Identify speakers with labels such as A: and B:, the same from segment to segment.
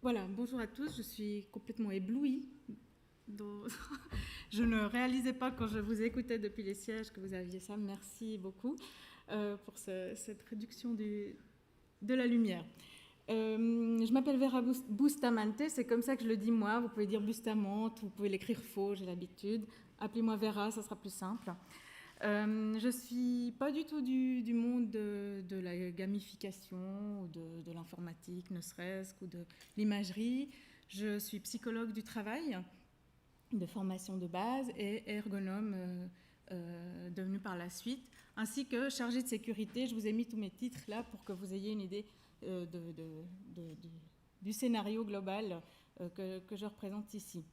A: Voilà, bonjour à tous, je suis complètement éblouie. Je ne réalisais pas quand je vous écoutais depuis les sièges que vous aviez ça. Merci beaucoup pour cette réduction de la lumière. Je m'appelle Vera Bustamante, c'est comme ça que je le dis moi. Vous pouvez dire Bustamante, vous pouvez l'écrire faux, j'ai l'habitude. Appelez-moi Vera, ça sera plus simple. Je ne suis pas du tout du monde de la gamification ou de l'informatique, ne serait-ce, ou de l'imagerie. Je suis psychologue du travail, de formation de base, et ergonome devenu par la suite, ainsi que chargée de sécurité. Je vous ai mis tous mes titres là pour que vous ayez une idée du scénario global que je représente ici.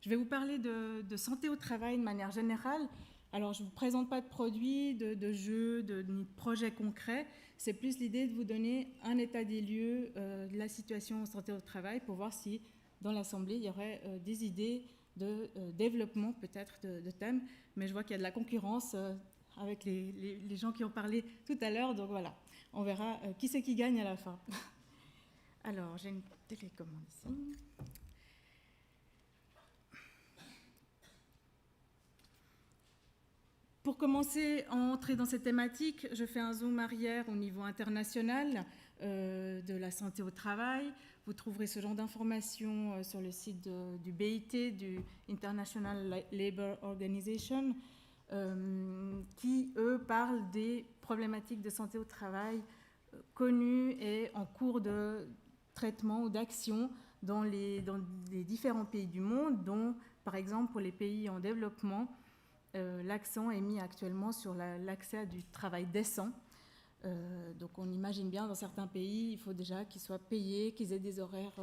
A: Je vais vous parler de santé au travail de manière générale. Alors, je ne vous présente pas de produits, de jeux, ni de projets concrets. C'est plus l'idée de vous donner un état des lieux de la situation en santé au travail pour voir si, dans l'Assemblée, il y aurait des idées de développement, peut-être, de thèmes. Mais je vois qu'il y a de la concurrence avec les gens qui ont parlé tout à l'heure. Donc voilà, on verra qui c'est qui gagne à la fin. Alors, j'ai une télécommande ici. Pour commencer à entrer dans cette thématique, je fais un zoom arrière au niveau international de la santé au travail. Vous trouverez ce genre d'informations sur le site du BIT, du International Labour Organization, qui, eux, parlent des problématiques de santé au travail connues et en cours de traitement ou d'action dans les différents pays du monde, dont, par exemple, pour les pays en développement, l'accent est mis actuellement sur l'accès à du travail décent. Donc on imagine bien, dans certains pays, il faut déjà qu'ils soient payés, qu'ils aient des horaires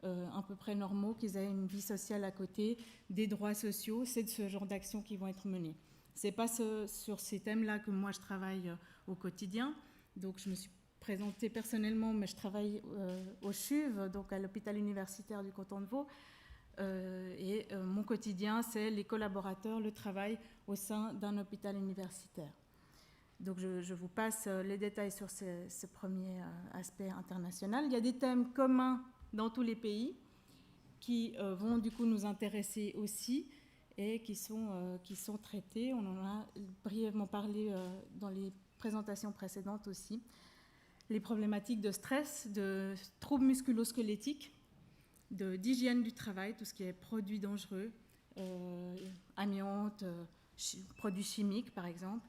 A: à peu près normaux, qu'ils aient une vie sociale à côté, des droits sociaux. C'est de ce genre d'actions qui vont être menées. Ce n'est pas sur ces thèmes-là que moi je travaille au quotidien. Donc je me suis présentée personnellement, mais je travaille au CHUV, donc à l'hôpital universitaire du canton de Vaud. Mon quotidien, c'est les collaborateurs, le travail au sein d'un hôpital universitaire. Donc je vous passe les détails sur ce premier aspect international. Il y a des thèmes communs dans tous les pays qui vont du coup nous intéresser aussi et qui sont traités. On en a brièvement parlé dans les présentations précédentes aussi. Les problématiques de stress, de troubles musculo-squelettiques, d'hygiène du travail, tout ce qui est produits dangereux, amiante, produits chimiques par exemple,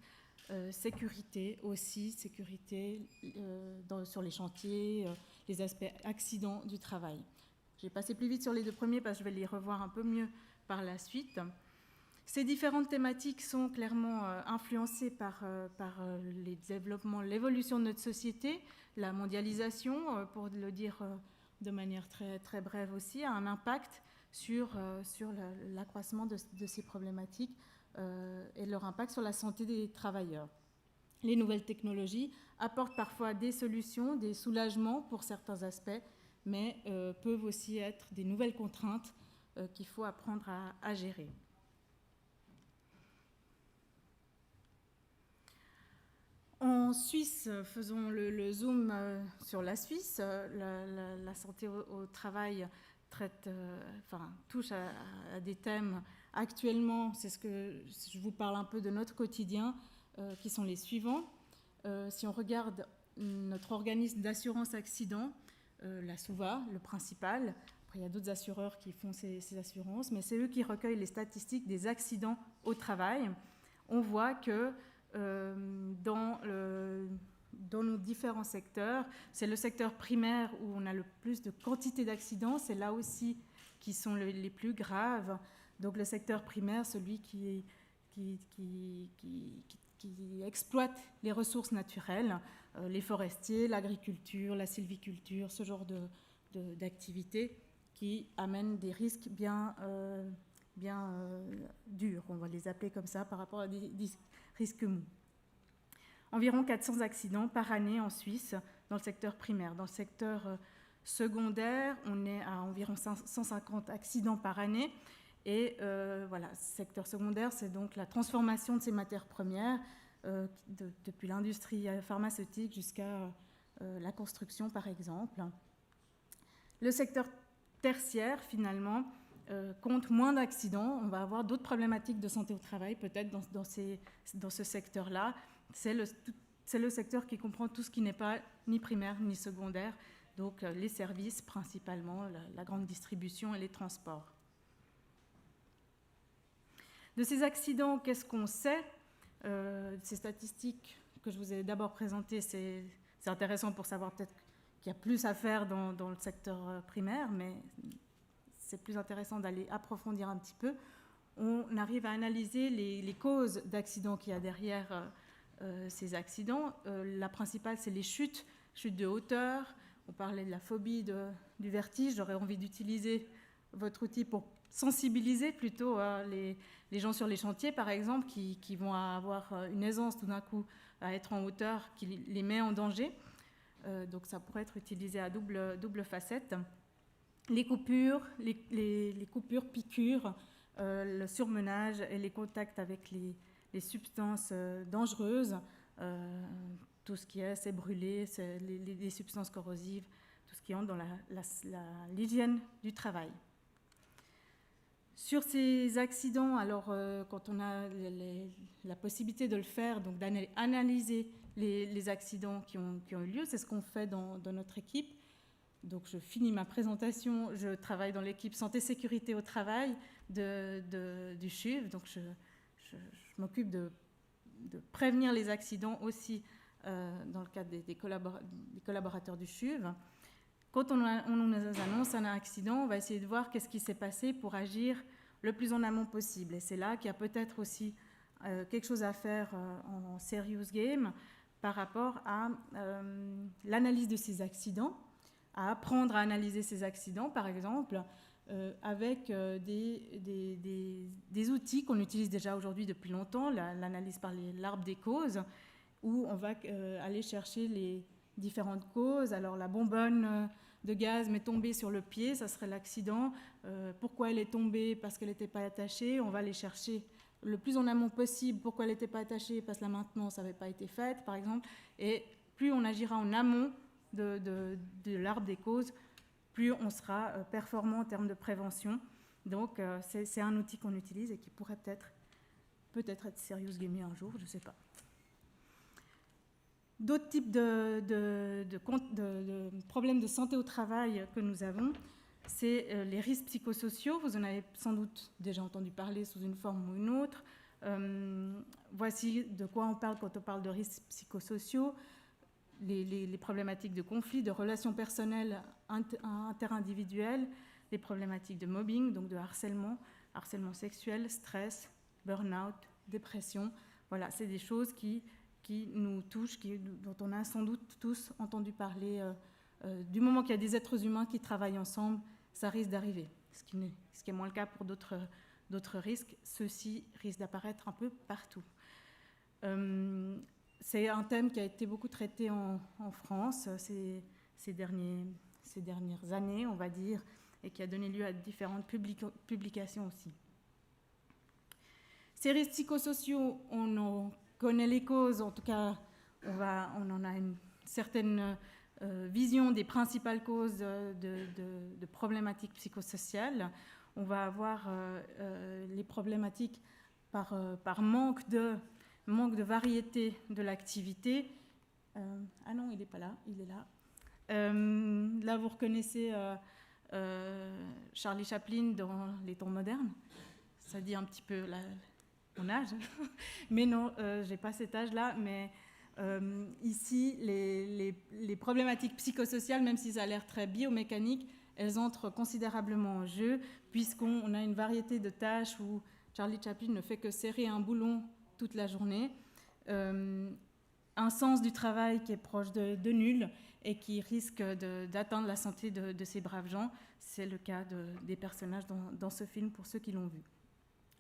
A: sécurité aussi, sécurité sur les chantiers, les aspects accidents du travail. Je vais passer plus vite sur les deux premiers parce que je vais les revoir un peu mieux par la suite. Ces différentes thématiques sont clairement influencées par les développements, l'évolution de notre société, la mondialisation, pour le dire de manière très, très brève aussi, a un impact sur l'accroissement de ces problématiques et leur impact sur la santé des travailleurs. Les nouvelles technologies apportent parfois des solutions, des soulagements pour certains aspects, mais peuvent aussi être des nouvelles contraintes qu'il faut apprendre à gérer. En Suisse, faisons le zoom sur la Suisse. La santé au travail touche à des thèmes. Actuellement, c'est ce que je vous parle un peu de notre quotidien, qui sont les suivants. Si on regarde notre organisme d'assurance accident, la SUVA, le principal, après il y a d'autres assureurs qui font ces assurances, mais c'est eux qui recueillent les statistiques des accidents au travail. On voit que dans nos différents secteurs, c'est le secteur primaire où on a le plus de quantité d'accidents, c'est là aussi qui sont les plus graves. Donc le secteur primaire, celui qui exploite les ressources naturelles, les forestiers, l'agriculture, la sylviculture, ce genre d'activités qui amènent des risques bien durs, on va les appeler comme ça, par rapport à des risques mous. Environ 400 accidents par année en Suisse dans le secteur primaire. Dans le secteur secondaire, on est à environ 150 accidents par année. Et voilà, secteur secondaire, c'est donc la transformation de ces matières premières, depuis l'industrie pharmaceutique jusqu'à la construction, par exemple. Le secteur tertiaire, finalement, compte moins d'accidents. On va avoir d'autres problématiques de santé au travail, peut-être dans ce secteur-là. C'est le secteur qui comprend tout ce qui n'est pas ni primaire ni secondaire, donc les services principalement, la grande distribution et les transports. De ces accidents, qu'est-ce qu'on sait? Ces statistiques que je vous ai d'abord présentées, c'est intéressant pour savoir peut-être qu'il y a plus à faire dans le secteur primaire, mais c'est plus intéressant d'aller approfondir un petit peu. On arrive à analyser les causes d'accidents qu'il y a derrière ces accidents. La principale, c'est les chutes de hauteur. On parlait de la phobie du vertige. J'aurais envie d'utiliser votre outil pour sensibiliser plutôt les gens sur les chantiers, par exemple, qui vont avoir une aisance tout d'un coup à être en hauteur qui les met en danger. Donc ça pourrait être utilisé à double facette. Les coupures, les coupures, piqûres, le surmenage et les contacts avec les substances dangereuses, tout ce qui est, c'est brûlé, c'est les substances corrosives, tout ce qui entre dans l'hygiène du travail. Sur ces accidents, alors quand on a la possibilité de le faire, donc d'analyser les accidents qui ont eu lieu, c'est ce qu'on fait dans notre équipe. Donc je finis ma présentation, je travaille dans l'équipe santé-sécurité au travail du CHUV, donc je m'occupe de prévenir les accidents aussi dans le cadre des collaborateurs du CHUV. Quand on nous annonce un accident, on va essayer de voir qu'est-ce qui s'est passé pour agir le plus en amont possible. Et c'est là qu'il y a peut-être aussi quelque chose à faire en serious game par rapport à l'analyse de ces accidents, à apprendre à analyser ces accidents, par exemple, avec des outils qu'on utilise déjà aujourd'hui depuis longtemps, l'analyse par l'arbre des causes, où on va aller chercher les différentes causes. Alors la bonbonne de gaz m'est tombée sur le pied, ça serait l'accident. Pourquoi elle est tombée? Parce qu'elle n'était pas attachée. On va aller chercher le plus en amont possible pourquoi elle n'était pas attachée, parce que la maintenance n'avait pas été faite, par exemple. Et plus on agira en amont de l'arbre des causes, plus on sera performant en termes de prévention. Donc c'est un outil qu'on utilise et qui pourrait peut-être être serious gaming un jour, je ne sais pas. D'autres types de problèmes de santé au travail que nous avons, c'est les risques psychosociaux. Vous en avez sans doute déjà entendu parler sous une forme ou une autre. Voici de quoi on parle quand on parle de risques psychosociaux. Les problématiques de conflits, de relations personnelles interindividuelles, les problématiques de mobbing, donc de harcèlement sexuel, stress, burn-out, dépression. Voilà, c'est des choses qui nous touchent, dont on a sans doute tous entendu parler. Du moment qu'il y a des êtres humains qui travaillent ensemble, ça risque d'arriver. Ce qui est moins le cas pour d'autres risques. Ceux-ci risquent d'apparaître un peu partout. C'est un thème qui a été beaucoup traité en France ces dernières années, on va dire, et qui a donné lieu à différentes publications aussi. Ces risques psychosociaux, on en connaît les causes, en tout cas, on en a une certaine vision des principales causes de problématiques psychosociales. On va avoir les problématiques par manque de variété de l'activité. Ah non, il n'est pas là, il est là. Là, vous reconnaissez Charlie Chaplin dans Les Temps modernes. Ça dit un petit peu mon âge. Mais non, je n'ai pas cet âge-là. Mais ici, les problématiques psychosociales, même si ça a l'air très biomécanique, elles entrent considérablement en jeu, puisqu'on a une variété de tâches où Charlie Chaplin ne fait que serrer un boulon toute la journée, un sens du travail qui est proche de nul et qui risque d'atteindre la santé de ces braves gens. C'est le cas des personnages dans ce film, pour ceux qui l'ont vu.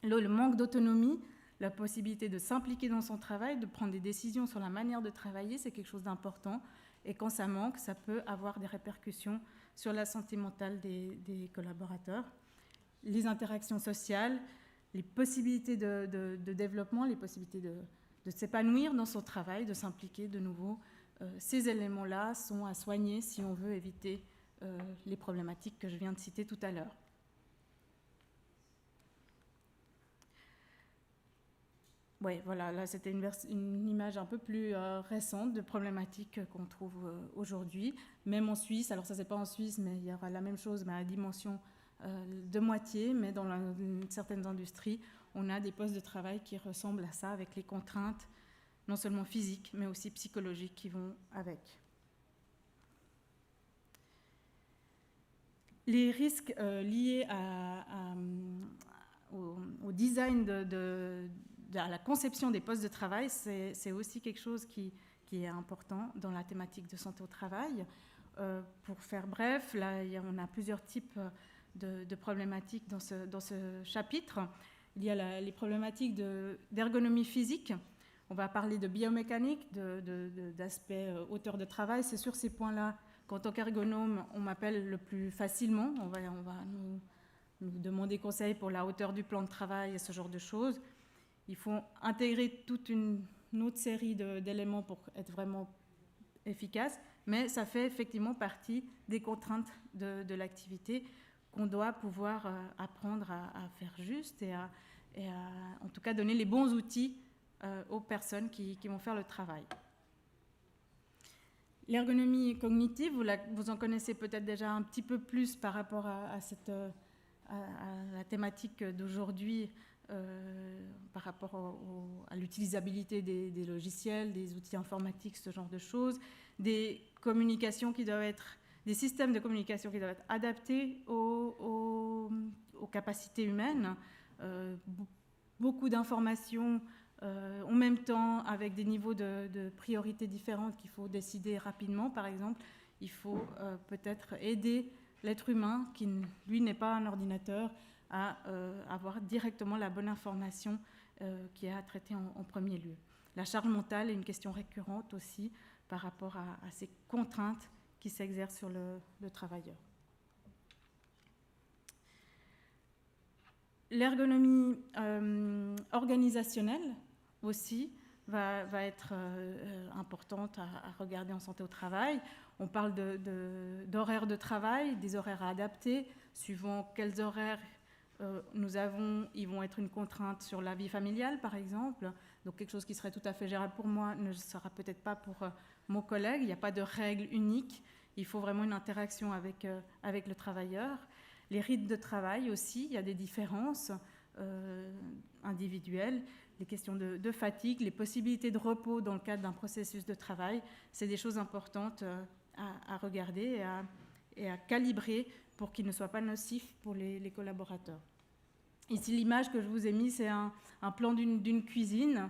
A: Le manque d'autonomie, la possibilité de s'impliquer dans son travail, de prendre des décisions sur la manière de travailler, c'est quelque chose d'important. Et quand ça manque, ça peut avoir des répercussions sur la santé mentale des collaborateurs. Les interactions sociales, les possibilités de développement, les possibilités de s'épanouir dans son travail, de s'impliquer de nouveau. Ces éléments-là sont à soigner si on veut éviter les problématiques que je viens de citer tout à l'heure. Oui, voilà, là c'était une image un peu plus récente de problématiques qu'on trouve aujourd'hui, même en Suisse. Alors ça c'est pas en Suisse, mais il y aura la même chose, mais à dimension de moitié, mais dans certaines industries, on a des postes de travail qui ressemblent à ça, avec les contraintes non seulement physiques, mais aussi psychologiques qui vont avec. Les risques liés au design à la conception des postes de travail, c'est aussi quelque chose qui est important dans la thématique de santé au travail. Pour faire bref, là, on a plusieurs types de problématiques dans ce chapitre. Il y a les problématiques d'ergonomie physique. On va parler de biomécanique, d'aspect hauteur de travail. C'est sur ces points-là qu'en tant qu'ergonome, on m'appelle le plus facilement. On va nous demander conseil pour la hauteur du plan de travail et ce genre de choses. Il faut intégrer toute une autre série d'éléments pour être vraiment efficace, mais ça fait effectivement partie des contraintes de l'activité qu'on doit pouvoir apprendre à faire juste et à en tout cas donner les bons outils aux personnes qui vont faire le travail. L'ergonomie cognitive, vous en connaissez peut-être déjà un petit peu plus par rapport à la thématique d'aujourd'hui, par rapport à l'utilisabilité des logiciels, des outils informatiques, ce genre de choses, des communications qui doivent être, des systèmes de communication qui doivent être adaptés aux capacités humaines, beaucoup d'informations en même temps avec des niveaux de priorité différentes qu'il faut décider rapidement. Par exemple, il faut peut-être aider l'être humain, qui lui n'est pas un ordinateur, à avoir directement la bonne information qui est à traiter en premier lieu. La charge mentale est une question récurrente aussi par rapport à ces contraintes qui s'exercent sur le travailleur. L'ergonomie organisationnelle aussi va être importante à regarder en santé au travail. On parle d'horaires de travail, des horaires à adapter, suivant quels horaires nous avons, ils vont être une contrainte sur la vie familiale, par exemple. Donc quelque chose qui serait tout à fait gérable pour moi ne sera peut-être pas pour mon collègue. Il n'y a pas de règle unique. Il faut vraiment une interaction avec le travailleur. Les rythmes de travail aussi, il y a des différences individuelles. Les questions de fatigue, les possibilités de repos dans le cadre d'un processus de travail, c'est des choses importantes à regarder et à calibrer pour qu'ils ne soient pas nocifs pour les collaborateurs. Ici, l'image que je vous ai mise, c'est un plan d'une cuisine.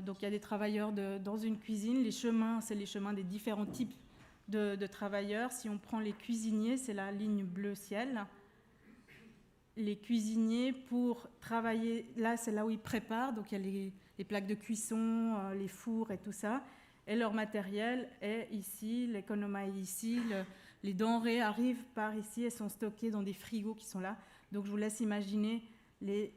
A: Donc, il y a des travailleurs dans une cuisine. Les chemins, c'est les chemins des différents types de travailleurs. Si on prend les cuisiniers, c'est la ligne bleu ciel. Les cuisiniers, pour travailler, là, c'est là où ils préparent. Donc, il y a les plaques de cuisson, les fours et tout ça. Et leur matériel est ici, l'économa est ici, les denrées arrivent par ici et sont stockées dans des frigos qui sont là. Donc, je vous laisse imaginer les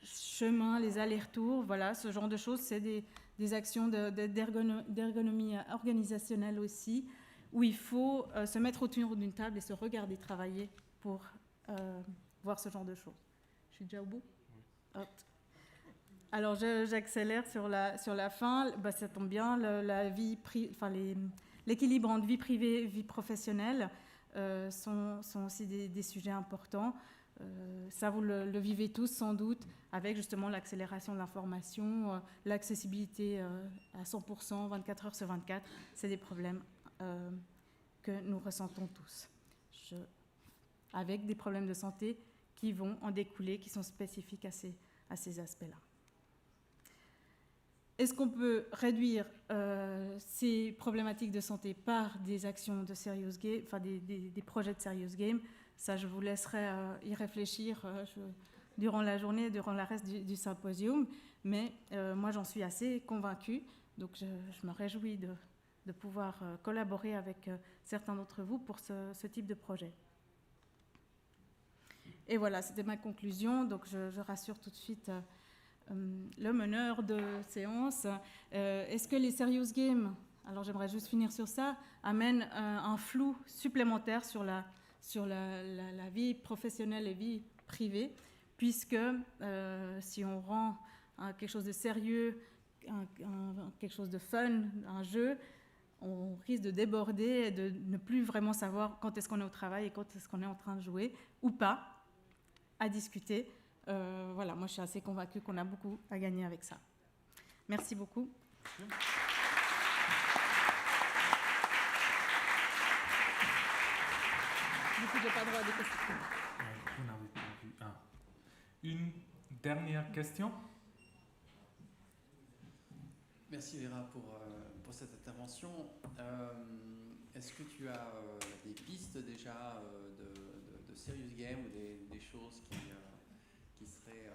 A: chemins, les allers-retours, voilà, ce genre de choses. C'est des actions d'ergonomie organisationnelle aussi, où il faut se mettre autour d'une table et se regarder travailler pour voir ce genre de choses. Je suis déjà au bout ? Oui. Alors, j'accélère sur la fin. Bah, ça tombe bien, l'équilibre entre vie privée et vie professionnelle sont aussi des sujets importants. Ça, vous le vivez tous sans doute, avec justement l'accélération de l'information, l'accessibilité à 100%, 24 heures sur 24. C'est des problèmes que nous ressentons tous, avec des problèmes de santé qui vont en découler, qui sont spécifiques à ces aspects-là. Est-ce qu'on peut réduire ces problématiques de santé par des actions de serious game, enfin des projets de serious game? Ça, je vous laisserai y réfléchir durant la journée, durant le reste du symposium. Mais moi, j'en suis assez convaincue. Donc, je me réjouis de pouvoir collaborer avec certains d'entre vous pour ce type de projet. Et voilà, c'était ma conclusion. Donc, je rassure tout de suite le meneur de séance. Est-ce que les serious games alors j'aimerais juste finir sur ça, amène un flou supplémentaire sur la vie professionnelle et vie privée, puisque si on rend quelque chose de sérieux, quelque chose de fun, un jeu, on risque de déborder et de ne plus vraiment savoir quand est-ce qu'on est au travail et quand est-ce qu'on est en train de jouer, ou pas, à discuter. Voilà, moi je suis assez convaincue qu'on a beaucoup à gagner avec ça. Merci beaucoup. Du coup, je n'ai pas droit à des questions.
B: Vous n'avez pas vu. Une dernière question.
C: Merci Vera pour cette intervention. Est-ce que tu as des pistes déjà de serious game ou des choses qui seraient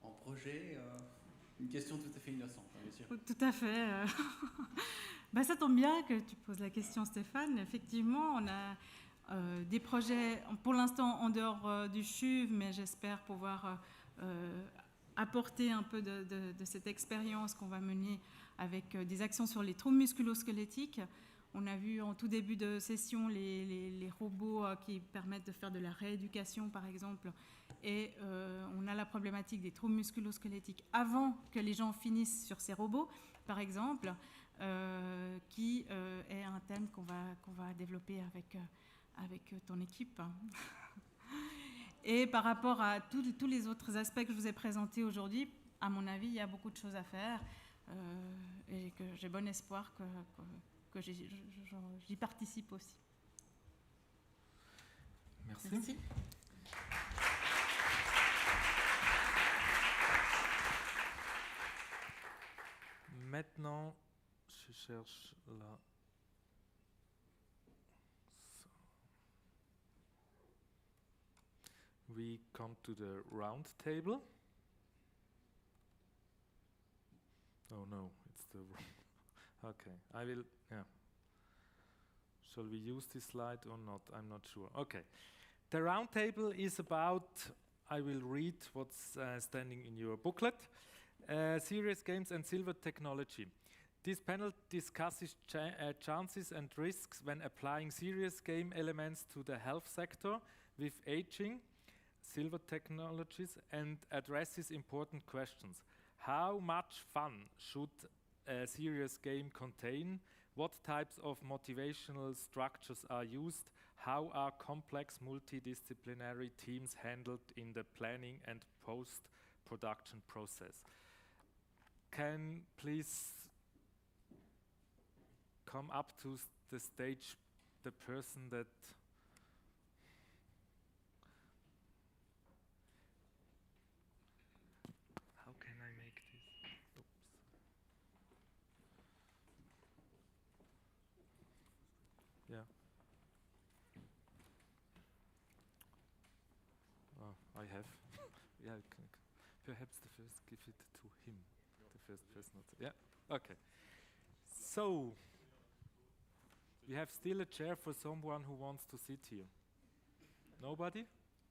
C: en projet Une question tout à fait innocente, hein, bien sûr.
A: Tout à fait. Ben, ça tombe bien que tu poses la question, Stéphane. Effectivement, on a des projets, pour l'instant, en dehors du CHUV, mais j'espère pouvoir apporter un peu de cette expérience qu'on va mener avec des actions sur les troubles musculo-squelettiques. On a vu en tout début de session les robots qui permettent de faire de la rééducation, par exemple. Et on a la problématique des troubles musculo-squelettiques avant que les gens finissent sur ces robots, par exemple, qui est un thème qu'on va développer avec ton équipe. Et par rapport à tous les autres aspects que je vous ai présentés aujourd'hui, à mon avis, il y a beaucoup de choses à faire et que j'ai bon espoir que j'y participe aussi.
B: Merci. Maintenant, je cherche là. We come to the round table. Oh no, it's the okay. I will. Yeah. Shall we use this slide or not? I'm not sure. Okay. The round table is about. I will read what's standing in your booklet. Serious games and silver technology. This panel discusses chances and risks when applying serious game elements to the health sector with aging, silver technologies, and addresses important questions. How much fun should a serious game contain? What types of motivational structures are used? How are complex multidisciplinary teams handled in the planning and post-production process? Can please come up to the stage the person that how can I make this? Oops. Yeah. Oh, I have. Yeah, perhaps the first give it to him. The first person. Yeah. Okay. So we have still a chair for someone who wants to sit here. Nobody?